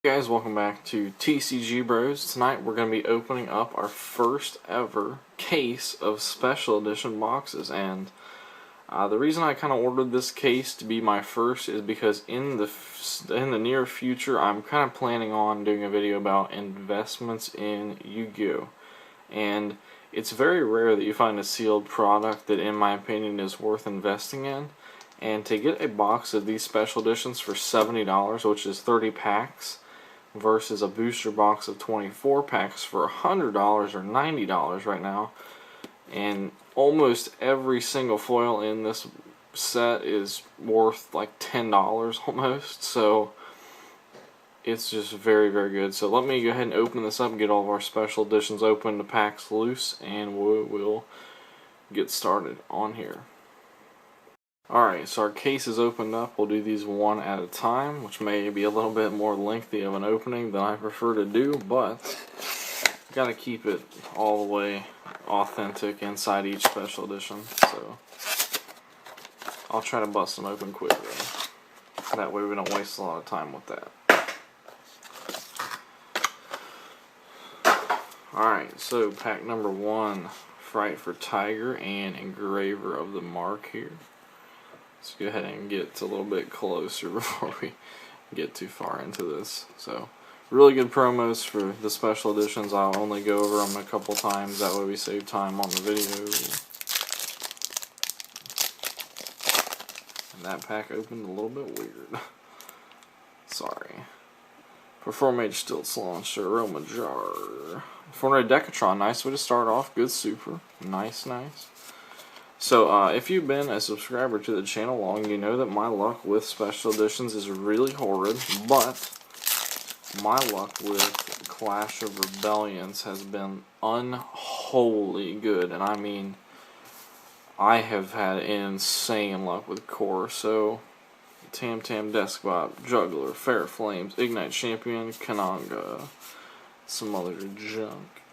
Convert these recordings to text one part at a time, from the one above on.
Guys, welcome back to TCG Bros. Tonight we're going to be opening up our first ever case of special edition boxes, and the reason I kind of ordered this case to be my first is because in the near future I'm kind of planning on doing a video about investments in YuGiOh, and it's very rare that you find a sealed product that in my opinion is worth investing in. And to get a box of these special editions for $70, which is 30 packs, versus a booster box of 24 packs for $100 or $90 right now, and almost every single foil in this set is worth like $10 almost, so it's just very, very good. So let me go ahead and open this up and get all of our special editions open, the packs loose, and we'll get started on here. Alright, so our case is opened up. We'll do these one at a time, which may be a little bit more lengthy of an opening than I prefer to do, but gotta keep it all the way authentic inside each special edition, so I'll try to bust them open quick though. That way we don't waste a lot of time with that. Alright, so pack number 1, Fright for Tiger and Engraver of the Mark here. Let's go ahead and get a little bit closer before we get too far into this. So, really good promos for the special editions. I'll only go over them a couple times, that way we save time on the video. And that pack opened a little bit weird. Sorry. Performage Stilts Launcher, Aroma Jar. Fortnite Decatron, nice way to start off. Good super. Nice. So, if you've been a subscriber to the channel long, you know that my luck with special editions is really horrid, but my luck with Clash of Rebellions has been unholy good, and I mean, I have had insane luck with Core. So, Tam Tam Deskbot, Juggler, Fair Flames, Ignite Champion, Kananga, some other junk.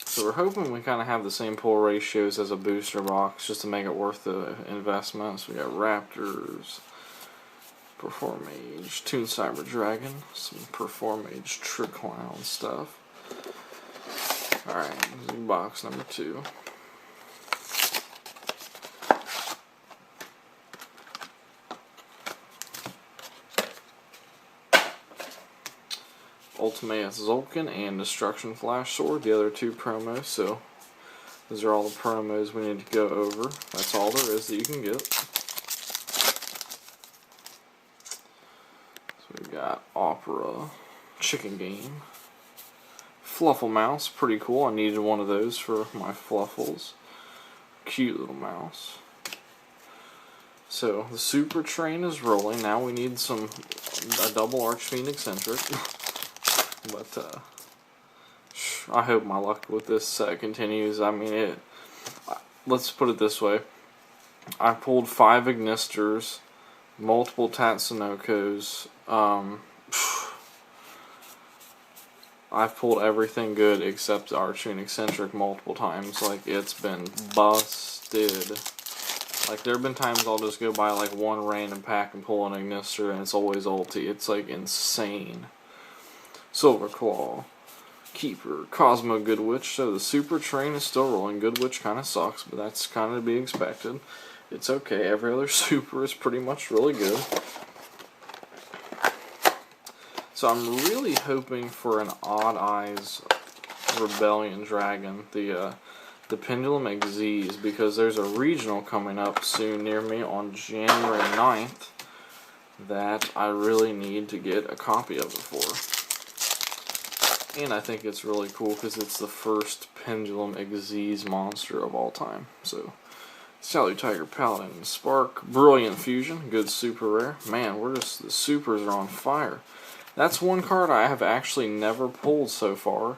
So we're hoping we kind of have the same pull ratios as a booster box just to make it worth the investment. So we got Raptors, Performage, Toon Cyber Dragon, some Performage Trick Clown stuff. Alright, box number 2. Ultimaeus Zulkin and Destruction Flash Sword, the other 2 promos. So those are all the promos we need to go over. That's all there is that you can get. So we've got Opera, Chicken Game, Fluffle Mouse, pretty cool. I needed one of those for my Fluffles. Cute little mouse. So the Super Train is rolling. Now we need a double Archfiend Eccentric. But, I hope my luck with this set continues. I mean, let's put it this way. I pulled 5 Ignisters, multiple Tatsunokos. I've pulled everything good except Archfiend Eccentric multiple times. Like, it's been busted. Like, there have been times I'll just go buy, like, one random pack and pull an Ignister, and it's always ulti. It's, like, insane. Silver Claw, Keeper, Cosmo Good Witch. So the Super Train is still rolling. Good Witch kind of sucks, but that's kind of to be expected. It's okay. Every other Super is pretty much really good. So I'm really hoping for an Odd Eyes Rebellion Dragon, the Pendulum Xyz, because there's a regional coming up soon near me on January 9th that I really need to get a copy of it for. And I think it's really cool because it's the first Pendulum Xyz monster of all time. So, Salute Tiger Paladin, Spark, Brilliant Fusion, good super rare. Man, the supers are on fire. That's one card I have actually never pulled so far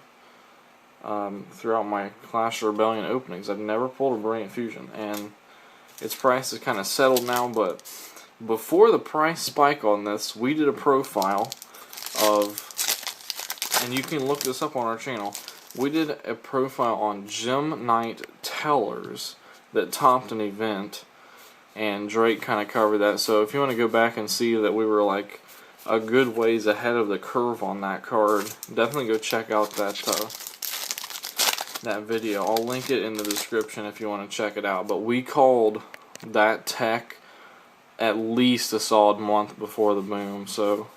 throughout my Clash of Rebellion openings. I've never pulled a Brilliant Fusion, and its price is kind of settled now, but before the price spike on this, we did a profile of, and you can look this up on our channel, we did a profile on Gem Knight Tellers that topped an event, and Drake kind of covered that. So if you want to go back and see that we were like a good ways ahead of the curve on that card, definitely go check out that video. I'll link it in the description if you want to check it out. But we called that tech at least a solid month before the boom. So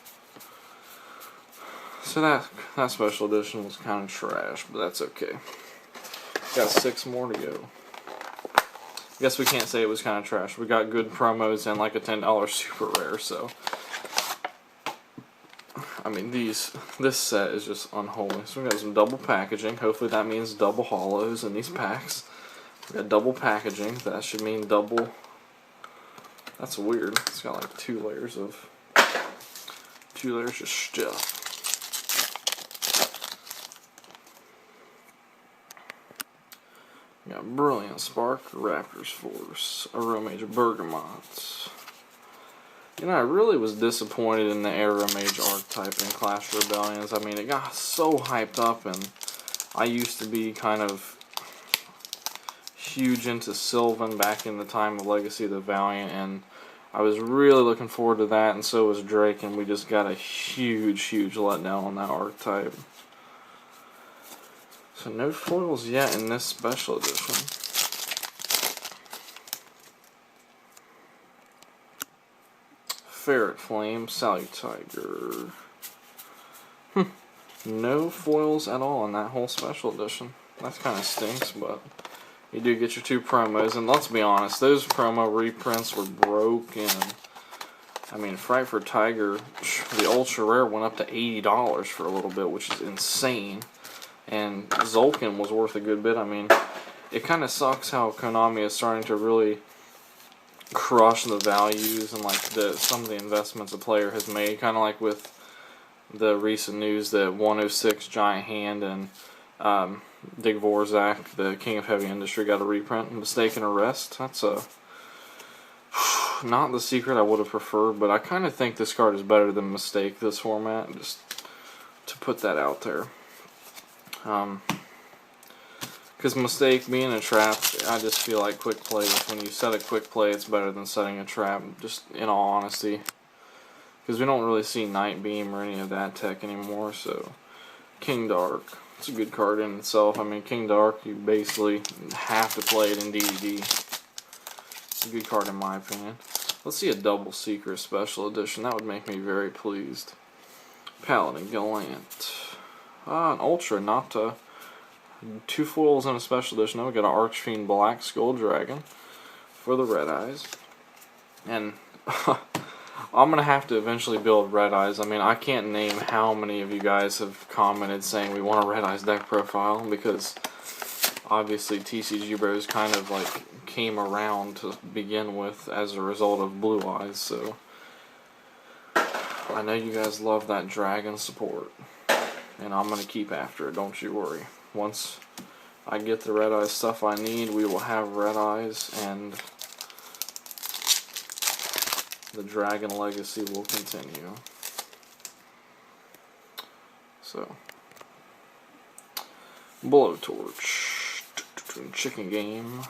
that special edition was kind of trash, but that's okay. Got 6 more to go. Guess we can't say it was kind of trash. We got good promos and like a $10 super rare. So I mean, this set is just unholy. So we got some double packaging. Hopefully that means double hollows in these packs. We got double packaging. That should mean double. That's weird. It's got like 2 layers of stuff. We got Brilliant Spark, Raptors Force, Aromage Bergamot. You know, I really was disappointed in the Aeromage archetype in Clash Rebellions. I mean, it got so hyped up, and I used to be kind of huge into Sylvan back in the time of Legacy of the Valiant, and I was really looking forward to that, and so was Drake, and we just got a huge letdown on that archetype. So no foils yet in this special edition. Ferret Flame, Salutiger. No foils at all in that whole special edition. That kind of stinks, but you do get your 2 promos, and let's be honest, those promo reprints were broken. I mean, Frightful Tiger, the Ultra Rare went up to $80 for a little bit, which is insane. And Zolkin was worth a good bit. I mean, it kind of sucks how Konami is starting to really crush the values and like some of the investments a player has made. Kind of like with the recent news that 106 Giant Hand and Dig Vorzak, the King of Heavy Industry, got a reprint. Mistaken Arrest. That's not the secret I would have preferred, but I kind of think this card is better than Mistake this format. Just to put that out there. Because Mistake being a trap, I just feel like quick play. When you set a quick play, it's better than setting a trap, just in all honesty. Because we don't really see Night Beam or any of that tech anymore, so. King Dark. It's a good card in itself. I mean, King Dark, you basically have to play it in DDD. It's a good card in my opinion. Let's see a double secret special edition. That would make me very pleased. Paladin Gallant. An Ultra, not 2 foils in a special edition. Now we got an Archfiend Black Skull Dragon for the Red Eyes. And I'm going to have to eventually build Red Eyes. I mean, I can't name how many of you guys have commented saying we want a Red Eyes deck profile, because obviously TCG Bros kind of like came around to begin with as a result of Blue Eyes, so I know you guys love that dragon support, and I'm going to keep after it, don't you worry. Once I get the Red Eyes stuff I need, we will have Red Eyes, and the Dragon Legacy will continue. So, Blowtorch, Chicken Game.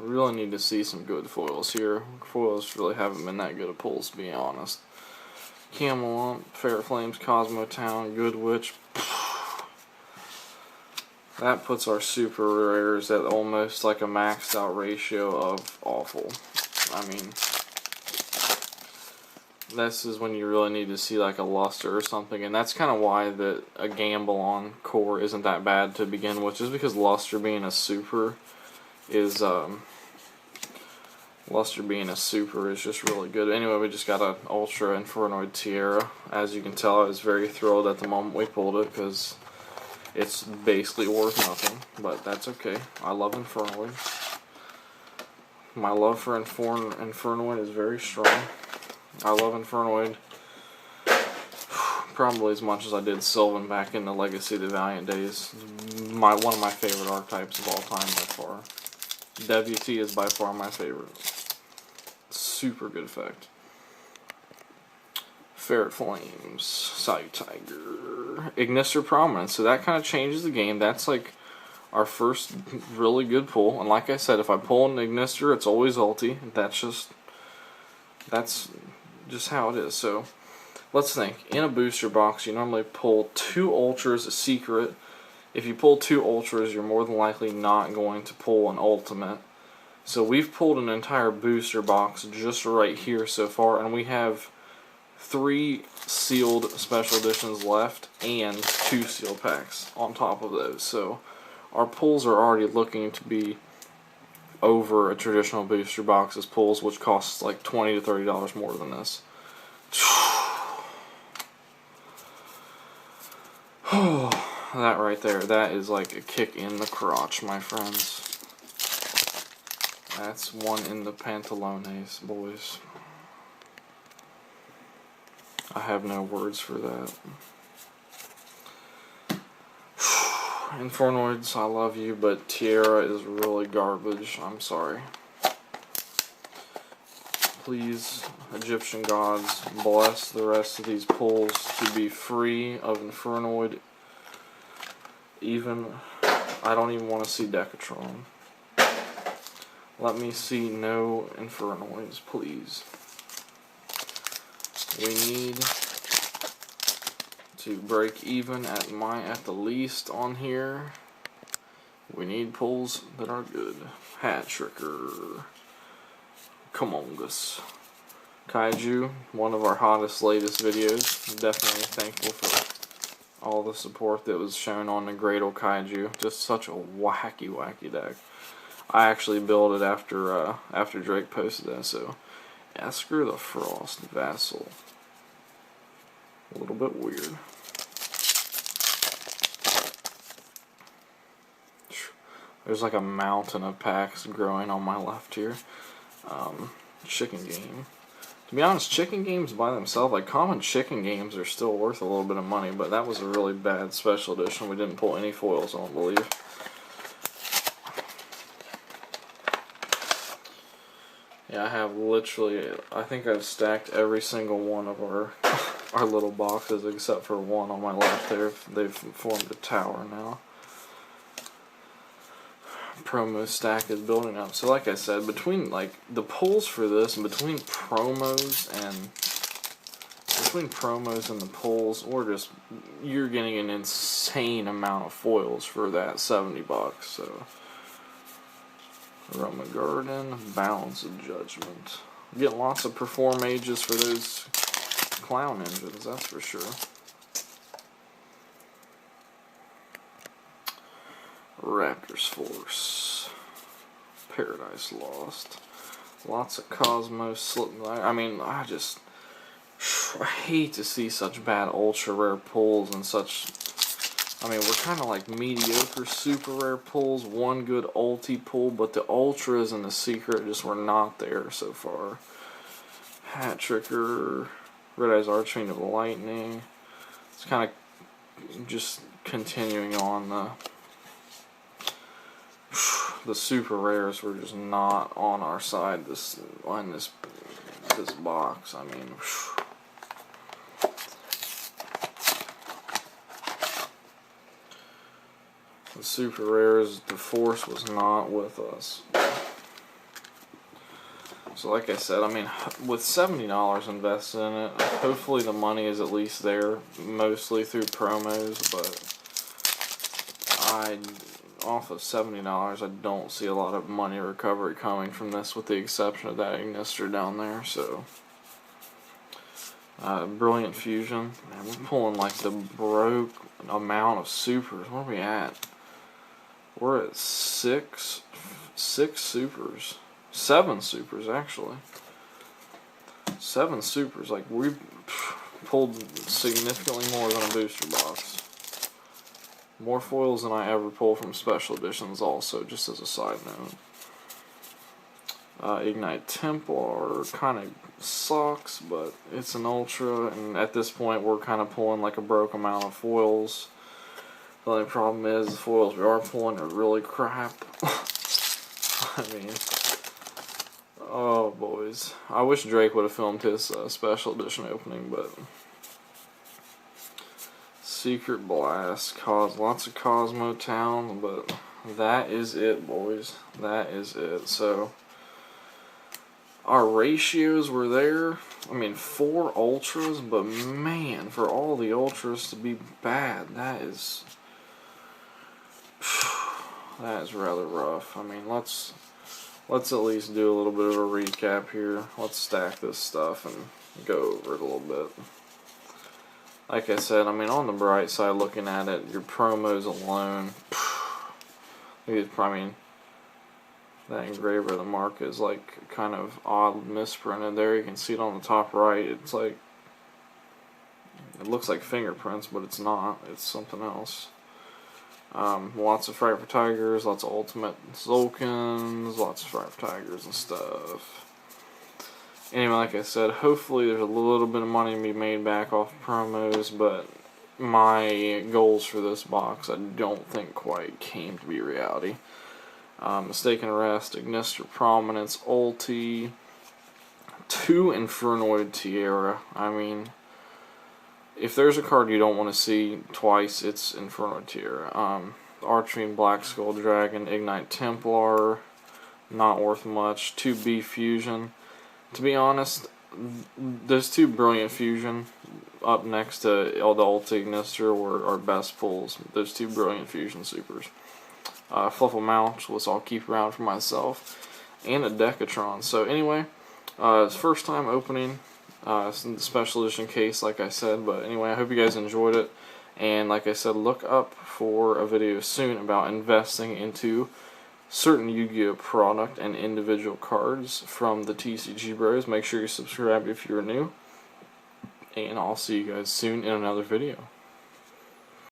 We really need to see some good foils here. Foils really haven't been that good at pulls, to be honest. Camelot, Fair Flames, Cosmo Town, Good Witch. That puts our super rares at almost like a maxed out ratio of awful. I mean, this is when you really need to see like a luster or something, and that's kind of why a gamble on core isn't that bad to begin with, just because luster being a super is just really good. Anyway, we just got an Ultra Infernoid Tiara. As you can tell, I was very thrilled at the moment we pulled it, because it's basically worth nothing, but that's okay. I love Infernoid. My love for Infernoid is very strong. I love Infernoid probably as much as I did Sylvan back in the Legacy of the Valiant days. One of my favorite archetypes of all time by far. WT is by far my favorite. Super good effect. Ferret Flames, Salutiger. Ignister Prominence. So that kind of changes the game. That's like our first really good pull. And like I said, if I pull an Ignister, it's always ulti. That's just how it is. So let's think. In a booster box, you normally pull 2 Ultras, a secret. If you pull 2 Ultras, you're more than likely not going to pull an ultimate. So we've pulled an entire booster box just right here so far, and we have 3 sealed special editions left and 2 sealed packs on top of those. So our pulls are already looking to be over a traditional booster box's pulls, which costs like $20 to $30 more than this. That right there, that is like a kick in the crotch, my friends. That's one in the pantalones, boys. I have no words for that. Infernoids, I love you, but Tierra is really garbage. I'm sorry. Please, Egyptian gods, bless the rest of these pulls to be free of Infernoid. Even, I don't even want to see Decatron. Let me see no Infernoids, please. We need to break even at the least on here. We need pulls that are good. Hat Tricker. Come on, Gus. Kaiju, one of our hottest, latest videos. Definitely thankful for all the support that was shown on the Gradle Kaiju. Just such a wacky deck. I actually built it after Drake posted that, so Esker the Frost Vassal. A little bit weird. There's like a mountain of packs growing on my left here. Chicken Game. To be honest, chicken games by themselves, like common chicken games, are still worth a little bit of money, but that was a really bad special edition. We didn't pull any foils, I don't believe. Yeah, I have literally, I think I've stacked every single one of our little boxes except for one on my left there. They've formed a tower now. Promo stack is building up. So like I said, between like the pulls for this and between promos and the pulls, you're getting an insane amount of foils for that $70. So Roma Garden, Balance of Judgment. I'm getting lots of Perform Ages for those clown engines, that's for sure. Raptors Force. Paradise Lost. Lots of Cosmos. I mean, I hate to see such bad ultra rare pulls and such. I mean, we're kind of like mediocre super rare pulls. One good ulti pull, but the ultras and the secret just were not there so far. Hat Tricker. Red Eyes Archfiend of Lightning. It's kind of just continuing on the super rares were just not on our side this box. I mean, the super rares, the force was not with us. So like I said, I mean, with $70 invested in it, hopefully the money is at least there, mostly through promos, but off of $70, I don't see a lot of money recovery coming from this, with the exception of that Ignister down there. So, Brilliant Fusion. Man, we're pulling like the broke amount of supers. Where are we at? We're at six supers. 7 supers, actually. 7 supers. Like, we pulled significantly more than a booster box. More foils than I ever pull from special editions also, just as a side note. Ignite Templar kind of sucks, but it's an ultra, and at this point we're kind of pulling like a broke amount of foils. The only problem is the foils we are pulling are really crap. I mean, oh boys. I wish Drake would have filmed his special edition opening, but Secret Blast. Lots of Cosmo Town, but that is it, boys. That is it. So, our ratios were there. I mean, 4 Ultras, but man, for all the Ultras to be bad, that is rather rough. I mean, let's at least do a little bit of a recap here. Let's stack this stuff and go over it a little bit. Like I said, I mean, on the bright side, looking at it, your promos alone, I mean, that engraver of the mark is like kind of odd misprinted there. You can see it on the top right. It's like, it looks like fingerprints, but it's not. It's something else. Lots of Fright for Tigers, lots of Ultimate Zolkins, lots of Fright for Tigers and stuff. Anyway, like I said, hopefully there's a little bit of money to be made back off promos, but my goals for this box I don't think quite came to be reality. Mistaken Arrest, Ignister Prominence, Ulti, 2 Infernoid Tiara. I mean, if there's a card you don't want to see twice, it's Infernoid Tiara. Archfiend Black Skull Dragon, Ignite Templar, not worth much. 2 B Fusion. To be honest, those 2 Brilliant Fusion up next to all the Ulti Ignister were our best pulls. Those 2 Brilliant Fusion Supers. Fluffle Mouse, which I'll keep around for myself, and a Decatron. So anyway, it's first time opening the special edition case, like I said. But anyway, I hope you guys enjoyed it. And like I said, look up for a video soon about investing into certain Yu-Gi-Oh product and individual cards from the TCG Bros. Make sure you subscribe if you're new. And I'll see you guys soon in another video.